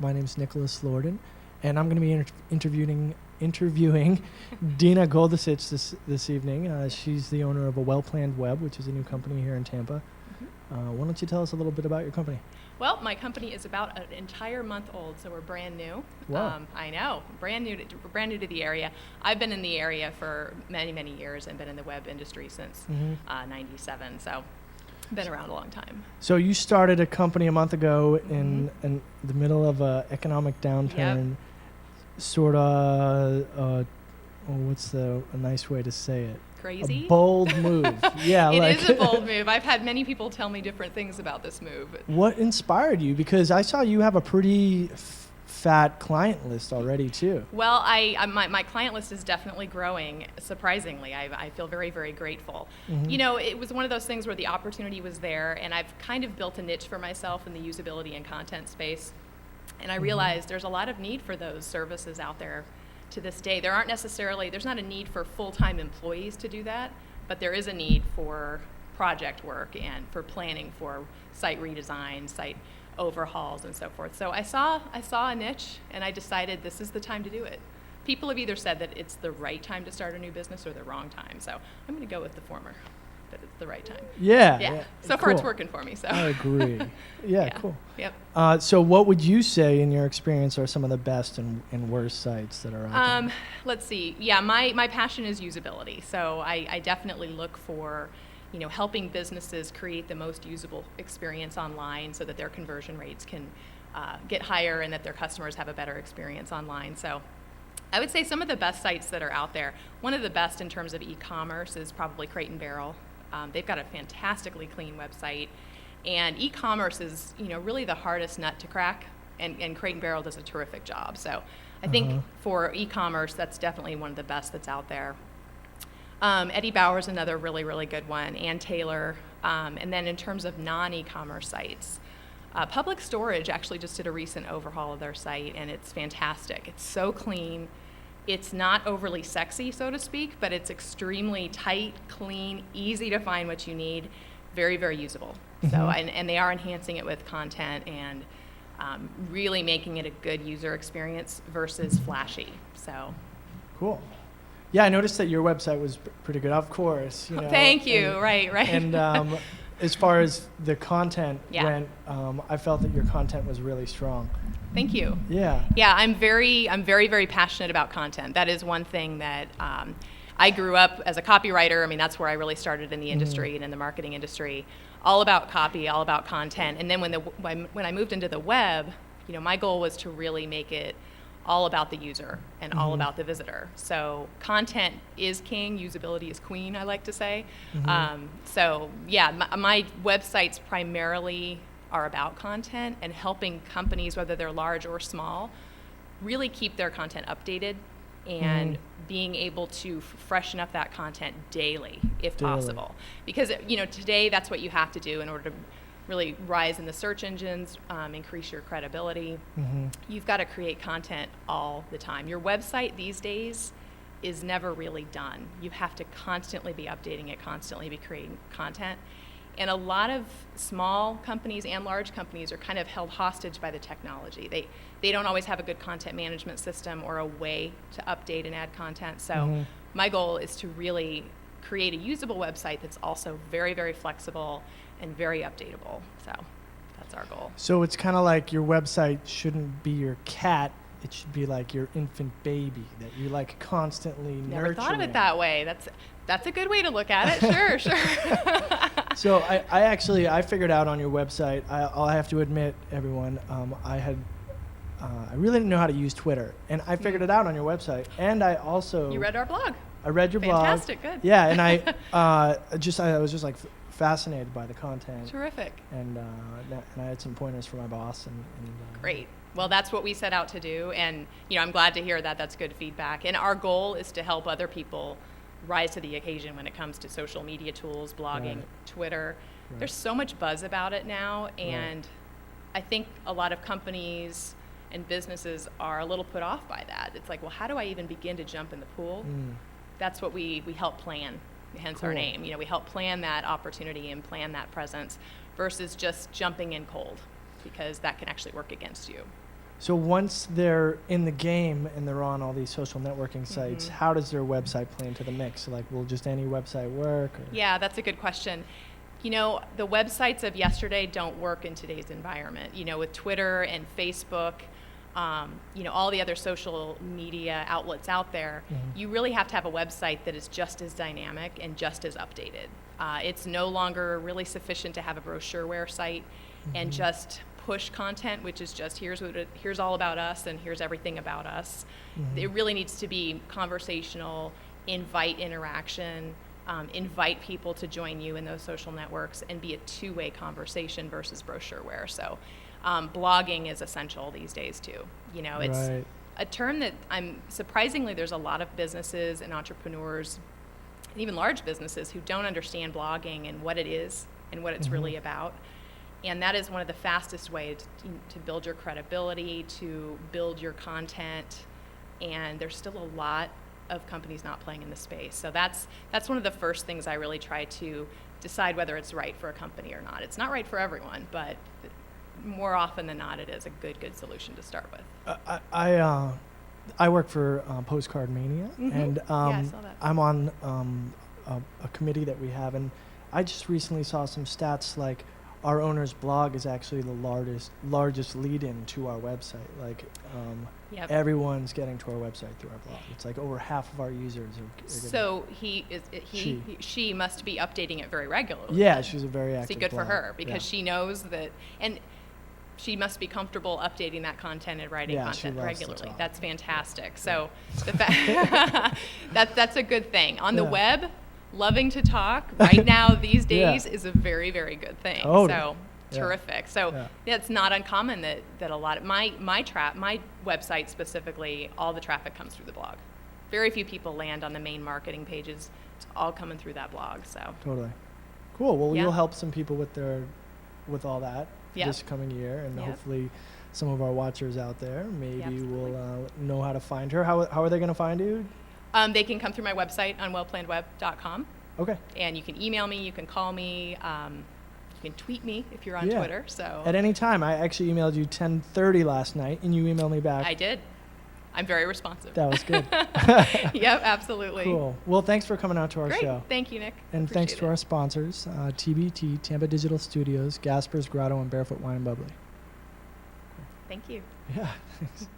My name's Nicholas Lorden, and I'm going to be interviewing Dina Goldasich this evening. She's the owner of A Well-Planned Web, which is a new company here in Tampa. Why don't you tell us a little bit about your company? Well, my company is about an entire month old, so we're brand new. Wow. I know, brand new to the area. I've been in the area for many, many years and been in the web industry since '97, so been around a long time. So you started a company a month ago in the middle of an economic downturn. Yep. Sort of, what's a nice way to say it? Crazy? A bold move. Yeah, it is a bold move. I've had many people tell me different things about this move. What inspired you? Because I saw you have a pretty fat client list already too. Well, my client list is definitely growing, surprisingly. I feel very, very grateful. You know, it was one of those things where the opportunity was there, and I've kind of built a niche for myself in the usability and content space. And I realized there's a lot of need for those services out there to this day. There's not a need for full-time employees to do that, but there is a need for project work and for planning for site redesign, site overhauls, and so forth. So I saw a niche, and I decided this is the time to do it. People have either said that it's the right time to start a new business or the wrong time. So I'm going to go with the former, that it's the right time. Yeah. So far, it's working for me. So I agree. Yeah, cool. Yep. So what would you say, in your experience, are some of the best and worst sites that are out there? Let's see. Yeah, my passion is usability. So I definitely look for, helping businesses create the most usable experience online so that their conversion rates can get higher and that their customers have a better experience online. So I would say some of the best sites that are out there, one of the best in terms of e-commerce is probably Crate and Barrel. They've got a fantastically clean website, and e-commerce is, really the hardest nut to crack, and Crate and Barrel does a terrific job. So I think for e-commerce, that's definitely one of the best that's out there. Eddie Bauer's another really, really good one, and Taylor. And then in terms of non-e-commerce sites, Public Storage actually just did a recent overhaul of their site, and it's fantastic. It's so clean. It's not overly sexy, so to speak, but it's extremely tight, clean, easy to find what you need, very, very usable. So, and they are enhancing it with content and really making it a good user experience versus flashy. So, cool. Yeah, I noticed that your website was pretty good, of course. Thank you. Right. And as far as the content went, I felt that your content was really strong. Thank you. Yeah. Yeah, I'm very, very passionate about content. That is one thing that I grew up as a copywriter. I mean, that's where I really started in the industry and in the marketing industry. All about copy, all about content. And then when I moved into the web, my goal was to really make it all about the user and all about the visitor. So content is king, usability is queen, I like to say. So yeah, my websites primarily are about content and helping companies, whether they're large or small, really keep their content updated and being able to freshen up that content daily, if possible. Because today that's what you have to do in order to really rise in the search engines, increase your credibility. You've got to create content all the time. Your website these days is never really done. You have to constantly be updating it, constantly be creating content. And a lot of small companies and large companies are kind of held hostage by the technology. They don't always have a good content management system or a way to update and add content. So my goal is to really create a usable website that's also very, very flexible and very updatable. So that's our goal. So it's kind of like your website shouldn't be your cat. It should be like your infant baby that you like constantly nurturing. Never thought of it that way. That's a good way to look at it. Sure. So I figured out on your website, I'll have to admit, everyone, I really didn't know how to use Twitter, and I figured it out on your website. And I also... You read our blog. I read your blog. Fantastic, good. Yeah, and I was just like fascinated by the content. Terrific. And I had some pointers for my boss. Great. Well, that's what we set out to do, and I'm glad to hear that. That's good feedback. And our goal is to help other people rise to the occasion when it comes to social media tools, blogging, Twitter. There's so much buzz about it now, and I think a lot of companies and businesses are a little put off by that. It's like, well, how do I even begin to jump in the pool? That's what we help plan, hence our name. We help plan that opportunity and plan that presence versus just jumping in cold, because that can actually work against you. So once they're in the game and they're on all these social networking sites, how does their website play into the mix? Like, will just any website work? Or? Yeah, that's a good question. You know, the websites of yesterday don't work in today's environment. You know, with Twitter and Facebook, you know, all the other social media outlets out there, you really have to have a website that is just as dynamic and just as updated. It's no longer really sufficient to have a brochureware site and just push content, which is just here's all about us and here's everything about us. It really needs to be conversational, invite interaction, invite people to join you in those social networks, and be a two-way conversation versus brochureware. So blogging is essential these days too. You know, it's a term that surprisingly, there's a lot of businesses and entrepreneurs, and even large businesses, who don't understand blogging and what it is and what it's really about. And that is one of the fastest ways to build your credibility, to build your content. And there's still a lot of companies not playing in the space. So that's one of the first things I really try to decide whether it's right for a company or not. It's not right for everyone, but more often than not, it is a good solution to start with. I work for Postcard Mania, and Yeah, I saw that. I'm on a committee that we have, and I just recently saw some stats like our owner's blog is actually the largest lead-in to our website. Like everyone's getting to our website through our blog. It's like over half of our users are so she must be updating it very regularly. Yeah, she's a very active See, good blogger. for her, because she knows that, and she must be comfortable updating that content and writing content regularly. That's fantastic. So that's a good thing. On the web, loving to talk right now these days is a very, very good thing. So terrific. So it's not uncommon that a lot of my website specifically, all the traffic comes through the blog. Very few people land on the main marketing pages. It's all coming through that blog. So totally cool. Well, you'll help some people with all that this coming year, and hopefully some of our watchers out there maybe will know how to find her. How are they going to find you? They can come through my website on wellplannedweb.com. Okay. And you can email me, you can call me, you can tweet me if you're on Twitter. So at any time. I actually emailed you 10:30 last night, and you emailed me back. I did. I'm very responsive. That was good. Yep, absolutely. Cool. Well, thanks for coming out to our Great. show. Thank you, Nick. And thanks to our sponsors, TBT, Tampa Digital Studios, Gasper's Grotto, and Barefoot Wine and Bubbly. Thank you. Yeah, thanks.